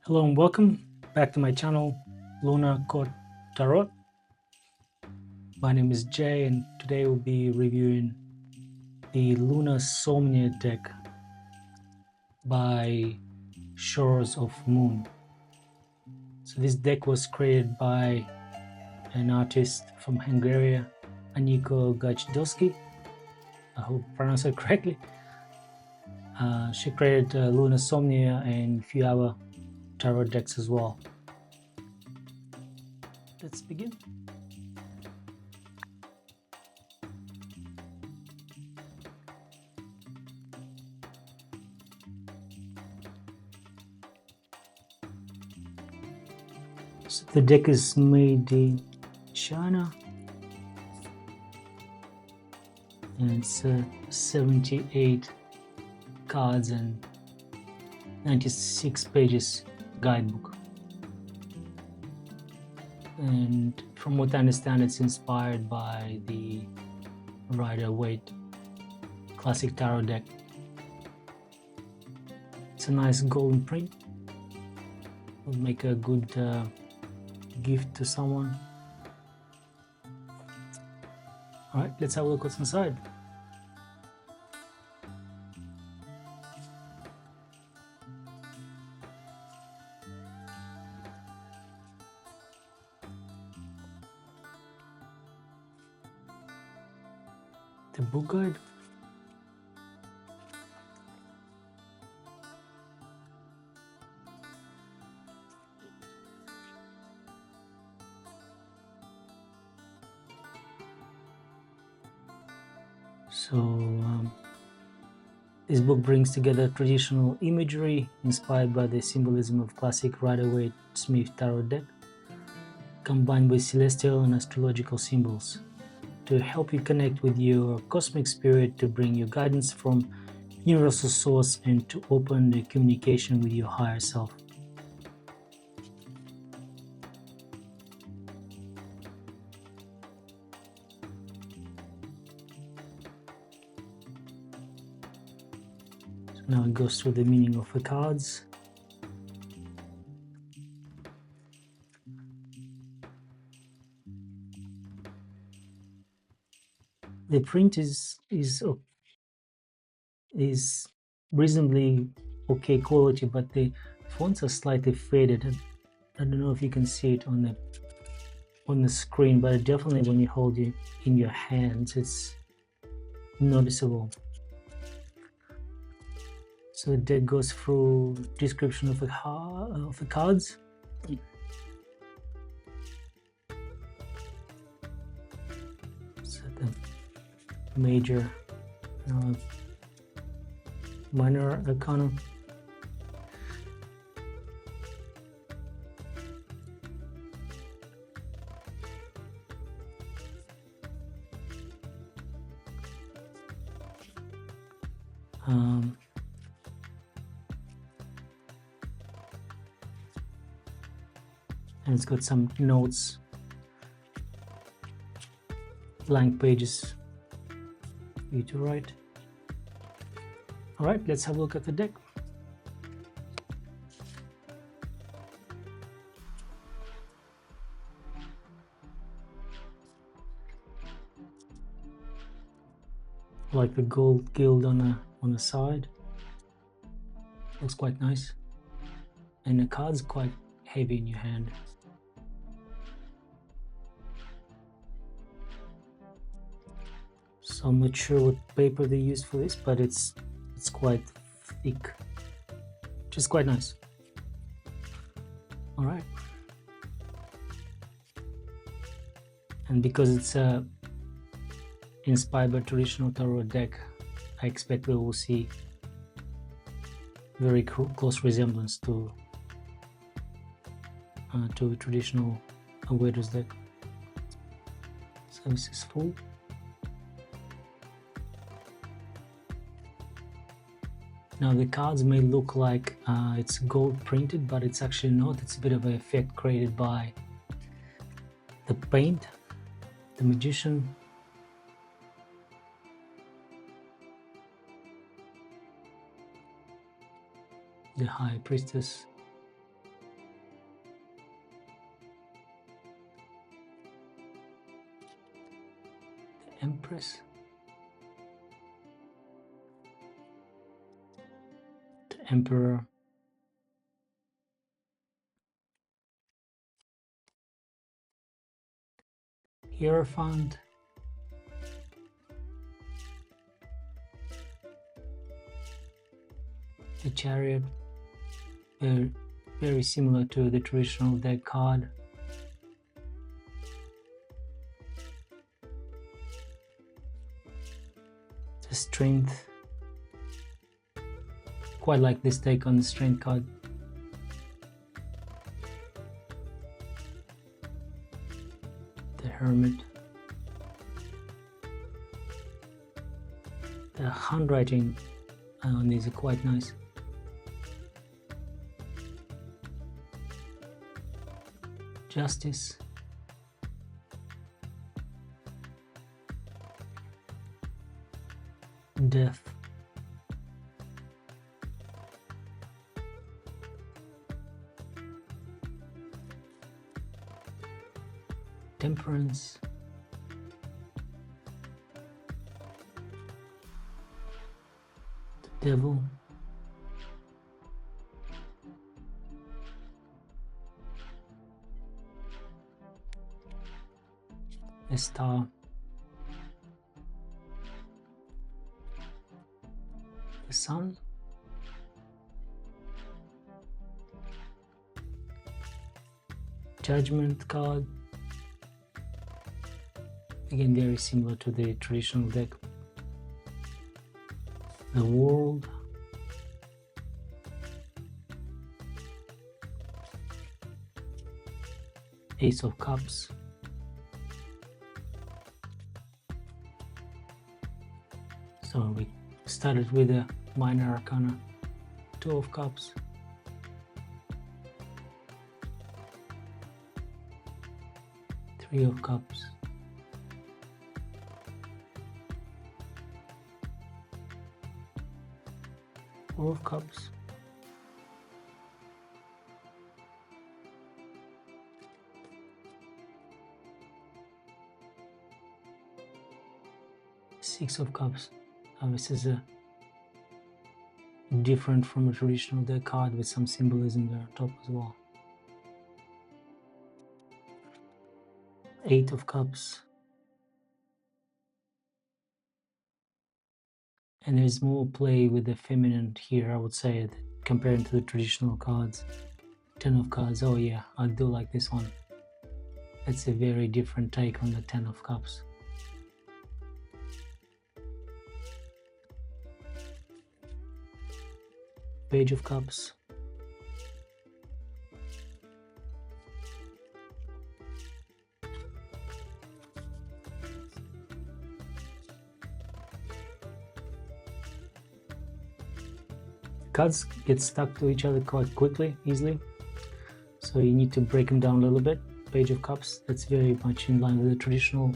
Hello and welcome back to my channel, Luna Tarot. My name is Jay and today we'll be reviewing the Luna Somnia deck by Shores of Moon. So this deck was created by an artist from Hungary, Aniko Gajdowski. I hope I pronounced it correctly. She created Luna Somnia and a few other tarot decks as well. Let's begin. So the deck is made in China and it's 78 cards and 96 pages guidebook, and from what I understand it's inspired by the Rider-Waite classic tarot deck. It's a nice golden print, will make a good gift to someone. Alright, let's have a look what's inside. The book guide. So this book brings together traditional imagery inspired by the symbolism of classic Rider-Waite-Smith Tarot Deck, combined with celestial and astrological symbols, to help you connect with your cosmic spirit, to bring you guidance from universal source, and to open the communication with your higher self. So now it goes through the meaning of the cards. The print is reasonably okay quality, but the fonts are slightly faded. I don't know if you can see it on the screen, but definitely when you hold it in your hands, it's noticeable. So the deck goes through description of the cards. So the major, minor arcana. And it's got some notes, blank pages for you to write. All right, let's have a look at the deck. Like the gold gild on the side, looks quite nice, and the card's quite heavy in your hand. So I'm not sure what paper they used for this, but it's quite thick, which is quite nice. All right, and because it's inspired by traditional tarot deck, I expect we will see very close resemblance to a traditional Waiter's deck. So this is full. Now the cards may look like it's gold printed, but it's actually not. It's a bit of an effect created by the paint, the Magician, the High Priestess, Empress, the Emperor, Hierophant, the Chariot, very similar to the traditional deck card. The Strength, quite like this take on the Strength card. The Hermit. The handwriting on these are quite nice. Justice. Death. Temperance. The Devil. The Star. The Sun. Judgment card. Again, very similar to the traditional deck. The World. Ace of Cups. So we started with the minor arcana, Two of Cups, Three of Cups, Four of Cups, Six of Cups. This is a different from a traditional deck card with some symbolism there on top as well. Eight of Cups. And there's more play with the feminine here, I would say, compared to the traditional cards. Ten of Cups. Oh yeah, I do like this one. It's a very different take on the Ten of Cups. Page of Cups. Cards get stuck to each other quite easily, so you need to break them down a little bit. Page of Cups, that's very much in line with the traditional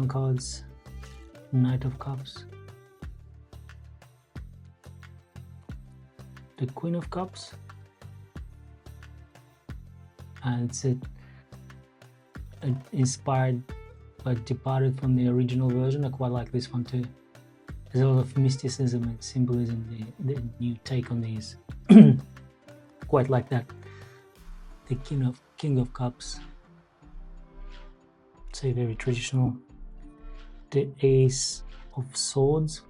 cards. Knight of Cups. The Queen of Cups, and it's inspired but departed from the original version. I quite like this one too. There's a lot of mysticism and symbolism, the new take on these. Quite like that. The King of Cups, say very traditional. The Ace of Swords.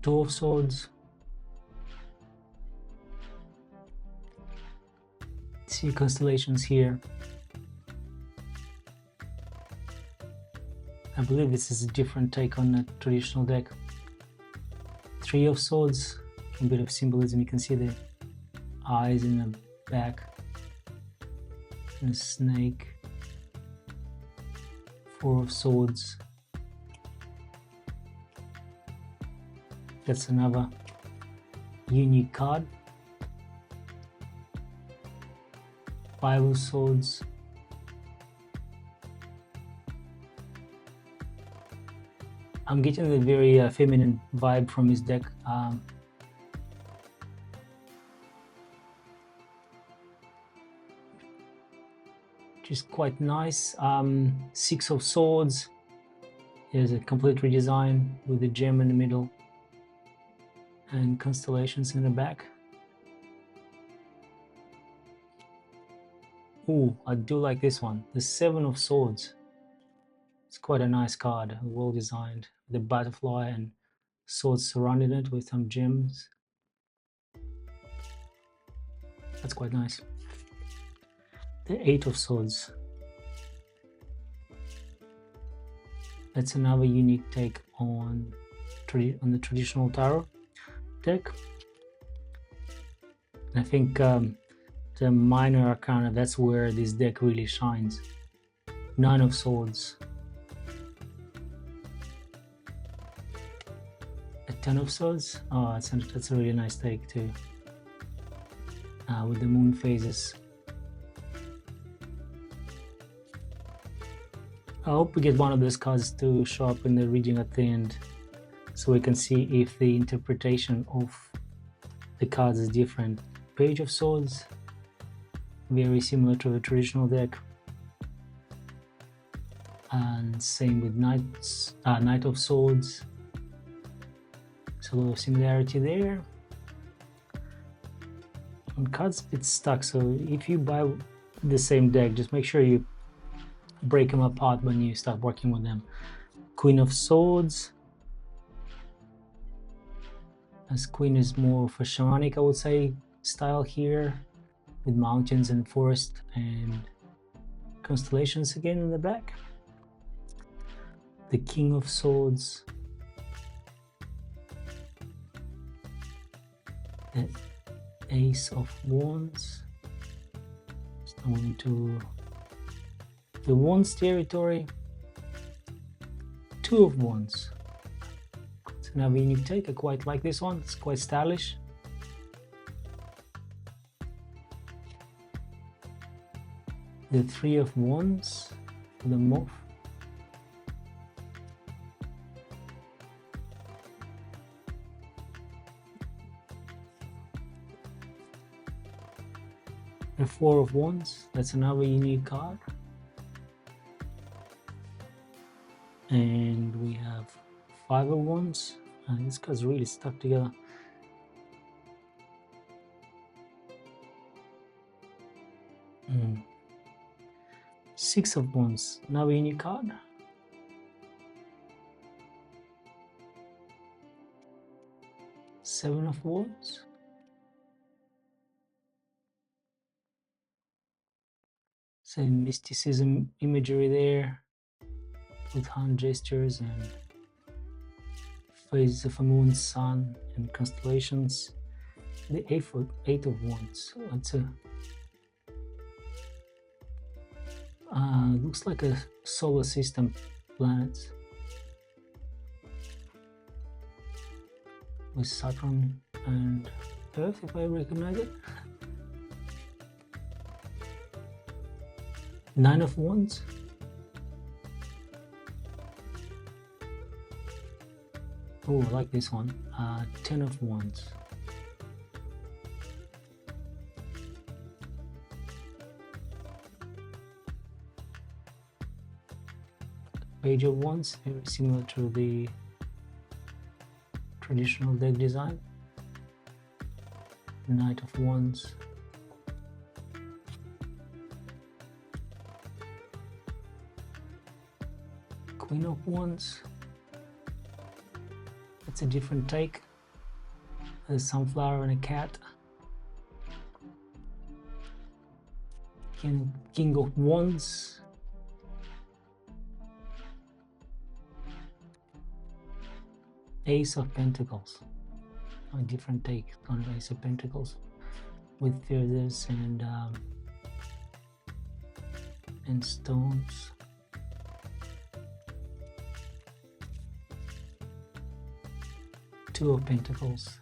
Two of Swords. See constellations here. I believe this is a different take on the traditional deck. Three of Swords, a bit of symbolism. You can see the eyes in the back, and a snake. Four of Swords. That's another unique card. Five of Swords. I'm getting a very feminine vibe from his deck. which is quite nice. Six of Swords. Here's a complete redesign with a gem in the middle and constellations in the back. Ooh, I do like this one, the Seven of Swords. It's quite a nice card, well designed. The butterfly and swords surrounding it with some gems. That's quite nice. The Eight of Swords. That's another unique take on the traditional tarot deck. And I think the minor arcana, that's where this deck really shines. Nine of Swords. A Ten of Swords. Oh, that's a really nice take too. With the moon phases. I hope we get one of those cards to show up in the reading at the end, so we can see if the interpretation of the cards is different. Page of Swords, very similar to the traditional deck, and same with Knight of Swords. There's a lot of similarity there. And cards a bit stuck, so if you buy the same deck, just make sure you break them apart when you start working with them. Queen of Swords. As Queen is more of a shamanic, I would say, style here, with mountains and forest and constellations again in the back. The King of Swords. The Ace of Wands. Just going to the Wands territory. Two of Wands. It's another unique take. I quite like this one. It's quite stylish. The Three of Wands. The Moth. The Four of Wands. That's another unique card. And we have Five of Wands, and this card's really stuck together. Six of Wands, another unique card. Seven of Wands. Same mysticism imagery there, with hand gestures and phases of a moon, sun, and constellations. The Eight of Wands. So that's a looks like a solar system planet with Saturn and Earth, if I recognize it. Nine of Wands. Oh, I like this one. Ten of Wands. Page of Wands, very similar to the traditional deck design. Knight of Wands. Queen of Wands. It's a different take. A sunflower and a cat. King of Wands. Ace of Pentacles. A different take on Ace of Pentacles, with feathers and stones. Two of Pentacles.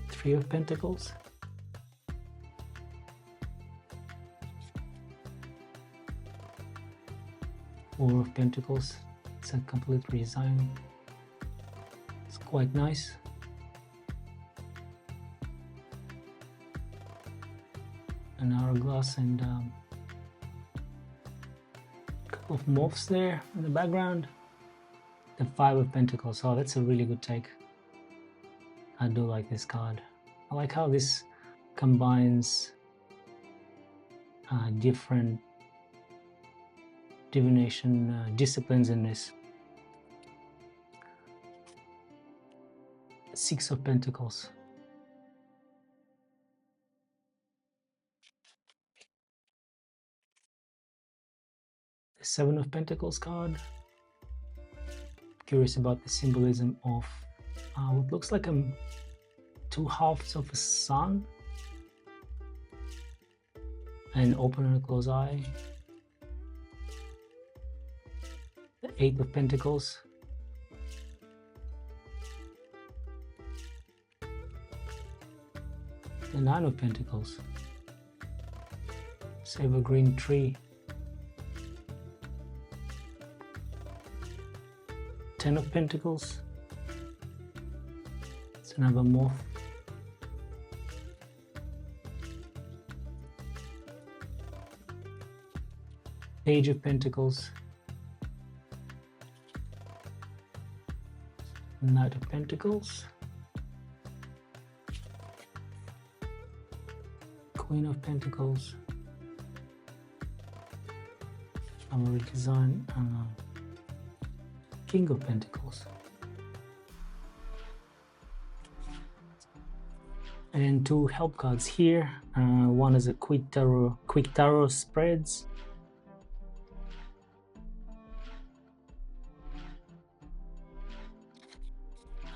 Three of Pentacles. Four of Pentacles. It's a complete redesign. It's quite nice. An hourglass and a couple of moths there in the background. The Five of Pentacles. Oh, that's a really good take. I do like this card. I like how this combines different divination disciplines in this. Six of Pentacles. The Seven of Pentacles card. Curious about the symbolism of what looks like two halves of a sun. An open and a closed eye. The Eight of Pentacles. The Nine of Pentacles. Save a green tree. Ten of Pentacles. It's another moth. Page of Pentacles. Knight of Pentacles. Queen of Pentacles. I'm going to redesign King of Pentacles. And two help cards here. One is a quick tarot spreads.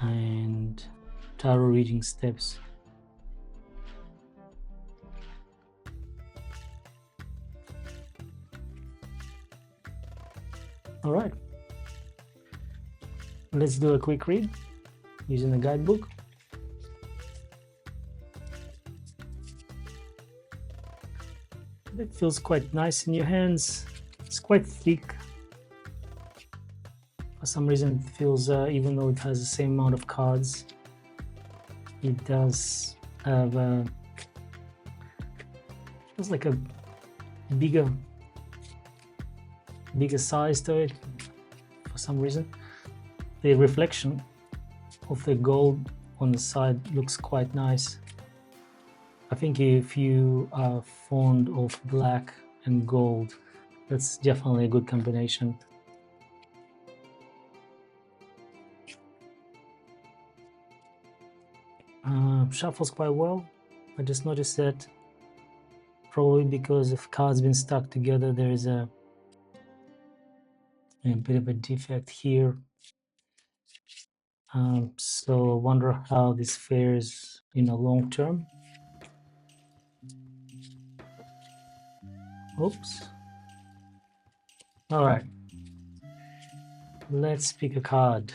And tarot reading steps. All right, let's do a quick read using the guidebook. It feels quite nice in your hands. It's quite thick. For some reason it feels, even though it has the same amount of cards, it does have feels like a bigger size to it for some reason. The reflection of the gold on the side looks quite nice. I think if you are fond of black and gold, that's definitely a good combination. Shuffles quite well. I just noticed that probably because of cards being stuck together, there is a bit of a defect here. So I wonder how this fares in the long term. Oops. All right. Let's pick a card.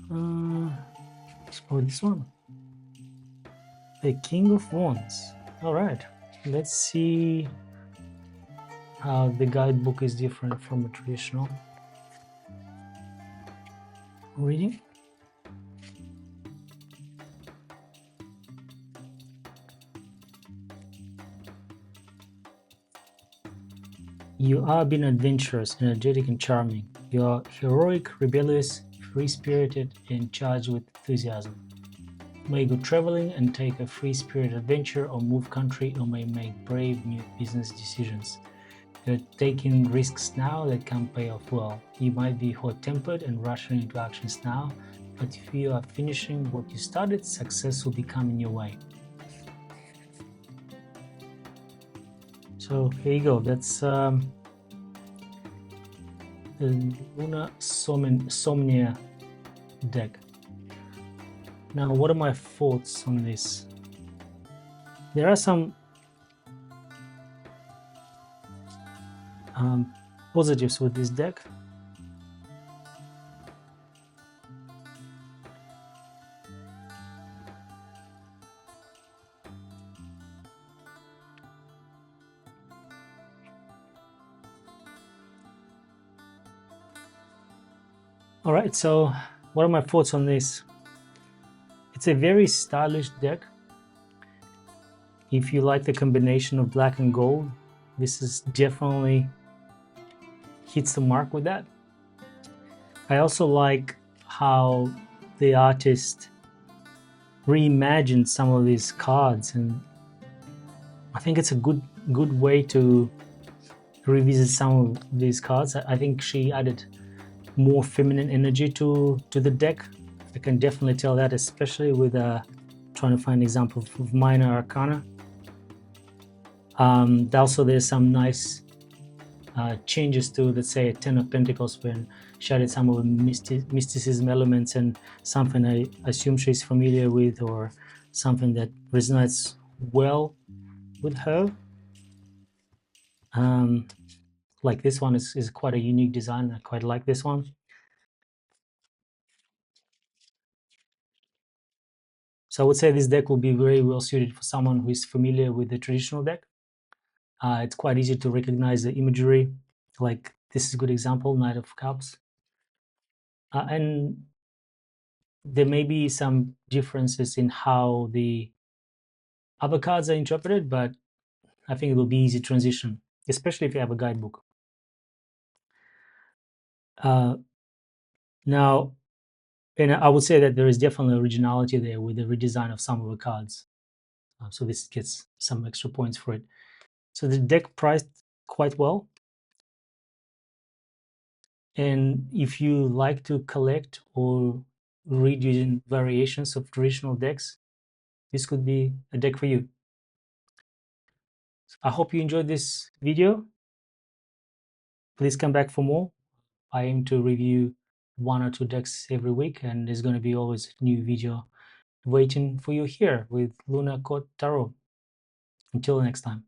Let's go with this one. The King of Wands. All right. Let's see how the guidebook is different from a traditional reading. You are being adventurous, energetic, and charming. You are heroic, rebellious, free-spirited, and charged with enthusiasm. You may go traveling and take a free-spirited adventure, or move country, or may make brave new business decisions. You're taking risks now that can pay off well. You might be hot-tempered and rushing into actions now, but if you are finishing what you started, success will be coming your way. So here you go. That's the Luna Somnia deck. Now, what are my thoughts on this? There are some positives with this deck. All right, so what are my thoughts on this? It's a very stylish deck. If you like the combination of black and gold, this is definitely hits the mark with that. I also like how the artist reimagined some of these cards, and I think it's a good way to revisit some of these cards. I think she added more feminine energy to the deck. I can definitely tell that, especially with trying to find examples of minor arcana. Also, there's some nice changes to, let's say, Ten of Pentacles, when she added some of the mysticism elements and something I assume she's familiar with, or something that resonates well with her. Like this one is quite a unique design. I quite like this one. So I would say this deck will be very well suited for someone who is familiar with the traditional deck. It's quite easy to recognize the imagery. Like this is a good example, Knight of Cups. And there may be some differences in how the other cards are interpreted, but I think it will be easy transition, especially if you have a guidebook. Now, and I would say that there is definitely originality there with the redesign of some of the cards. So this gets some extra points for it. So the deck priced quite well. And if you like to collect or read using variations of traditional decks, this could be a deck for you. I hope you enjoyed this video. Please come back for more. I aim to review 1 or 2 decks every week, and there's going to be always a new video waiting for you here with Luna Tarot. Until next time.